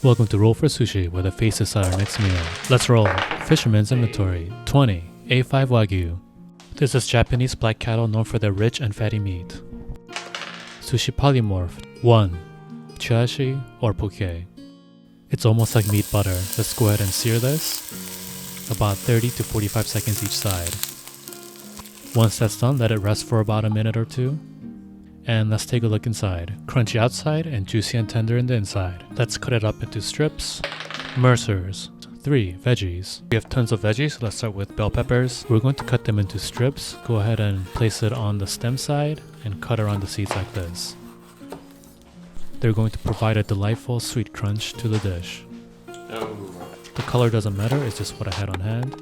Welcome to Roll for Sushi, where the face is our next meal. Let's roll. Fisherman's Inventory 20. A5 Wagyu. This is Japanese black cattle known for their rich and fatty meat. Sushi Polymorph 1. Chirashi or poke. It's almost like meat butter. Let's go ahead and sear this. About 30 to 45 seconds each side. Once that's done, let it rest for about a minute or two. And let's take a look inside. Crunchy outside and juicy and tender in the inside. Let's cut it up into strips. Mercers. 3. Veggies. We have tons of veggies. Let's start with bell peppers. We're going to cut them into strips. Go ahead and place it on the stem side and cut around the seeds like this. They're going to provide a delightful sweet crunch to the dish. The color doesn't matter, it's just what I had on hand.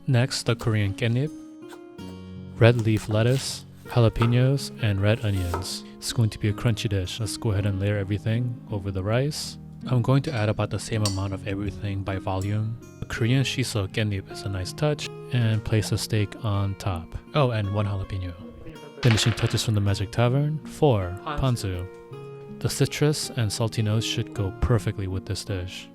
Next, the Korean 깻잎. Red leaf lettuce, jalapenos, and red onions. It's going to be a crunchy dish. Let's go ahead and layer everything over the rice. I'm going to add about the same amount of everything by volume. The Korean shiso 깻잎 is a nice touch, and place a steak on top. Oh, and 1 jalapeno. Finishing touches from the Magic Tavern. 4. Ponzu. The citrus and salty nose should go perfectly with this dish.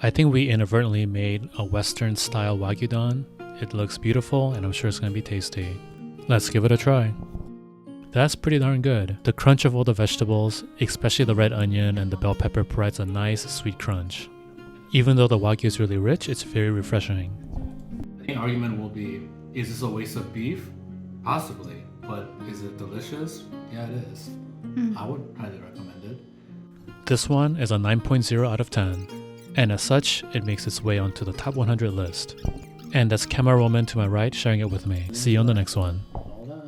I think we inadvertently made a Western style Wagyu Don. It looks beautiful and I'm sure it's going to be tasty. Let's give it a try. That's pretty darn good. The crunch of all the vegetables, especially the red onion and the bell pepper, provides a nice sweet crunch. Even though the Wagyu is really rich, it's very refreshing. I think argument will be, is this a waste of beef? Possibly, but is it delicious? Yeah, it is. I would highly recommend it. This one is a 9.0 out of 10, and as such, it makes its way onto the top 100 list. And that's Camera Woman to my right sharing it with me. See you on the next one.